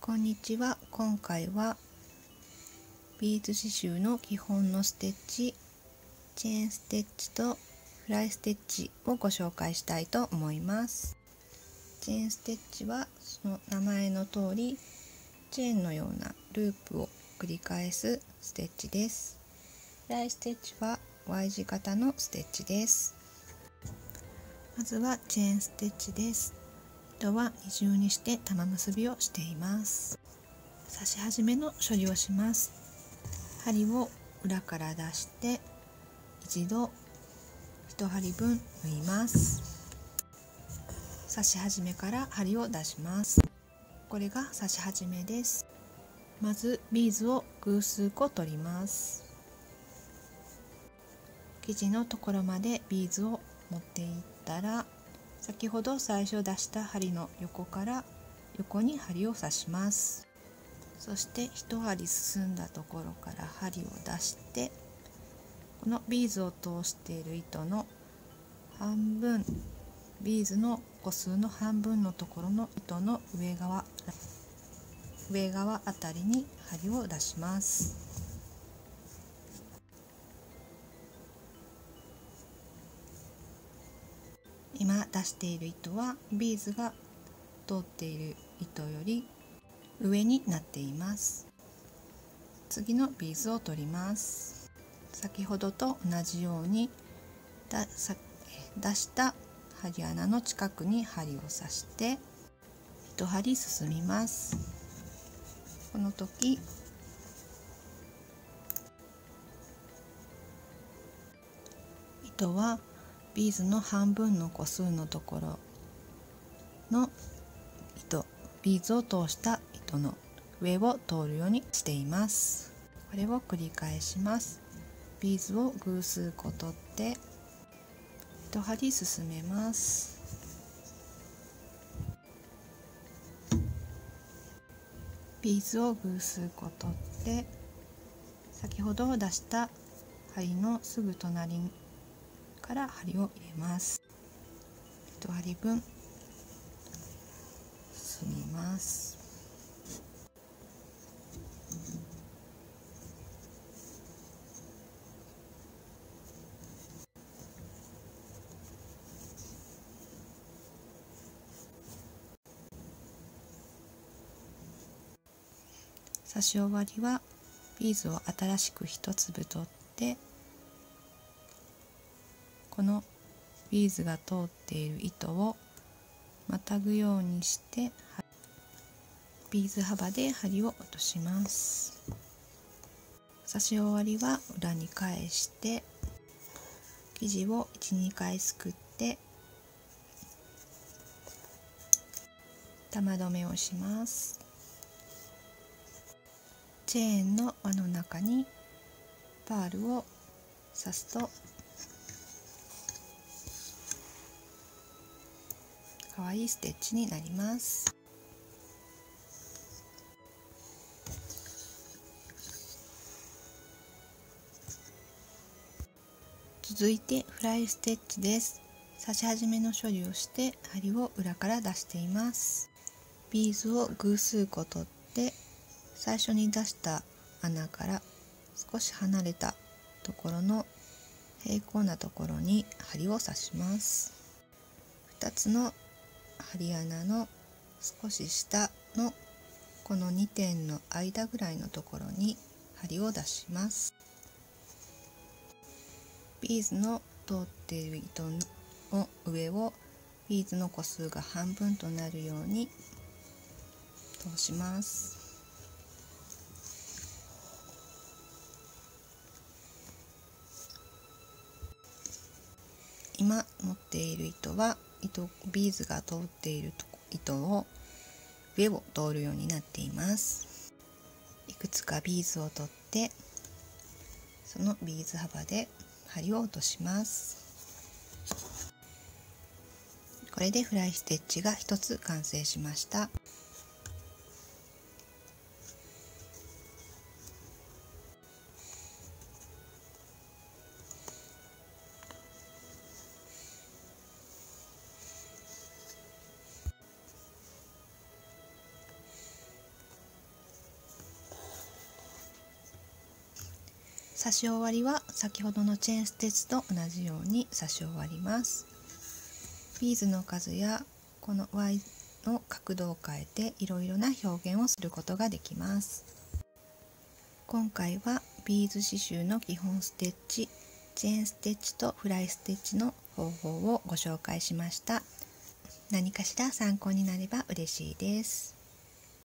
こんにちは。今回はビーズ刺繍の基本のステッチ、チェーンステッチとフライステッチをご紹介したいと思います。チェーンステッチはその名前の通りチェーンのようなループを繰り返すステッチです。フライステッチは Y 字型のステッチです。まずはチェーンステッチです。糸は二重にして玉結びをしています。刺し始めの処理をします。針を裏から出して一度1針分縫います。刺し始めから針を出します。これが刺し始めです。まずビーズを偶数個取ります。生地のところまでビーズを持っていったら、先ほど最初出した針の横から横に針を刺します。そして1針進んだところから針を出して、このビーズを通している糸の半分、ビーズの個数の半分のところの糸の上側あたりに針を出します。今出している糸はビーズが通っている糸より上になっています。次のビーズを取ります。先ほどと同じように出した針穴の近くに針を刺して1針進みます。この時糸はビーズの半分の個数のところの糸、ビーズを通した糸の上を通るようにしています。これを繰り返します。ビーズを偶数個取って1針進めます。ビーズを偶数個取って先ほど出した針のすぐ隣から針を入れます。1針分進みます。刺し終わりはビーズを新しく1粒取って、このビーズが通っている糸をまたぐようにしてビーズ幅で針を落とします。刺し終わりは裏に返して生地を 1,2 回すくって玉留めをします。チェーンの輪の中にパールを刺すとかわいいステッチになります。続いてフライステッチです。刺し始めの処理をして針を裏から出しています。ビーズを偶数個取って最初に出した穴から少し離れたところの平行なところに針を刺します。2つの針穴の少し下のこの2点の間ぐらいのところに針を出します。ビーズの通っている糸の上をビーズの個数が半分となるように通します。今持っている糸はビーズが通っている糸を上を通るようになっています。いくつかビーズを取ってそのビーズ幅で針を落とします。これでフライステッチが1つ完成しました。刺し終わりは先ほどのチェーンステッチと同じように刺し終わります。ビーズの数やこの Y の角度を変えていろいろな表現をすることができます。今回はビーズ刺繍の基本ステッチ、チェーンステッチとフライステッチの方法をご紹介しました。何かしら参考になれば嬉しいです。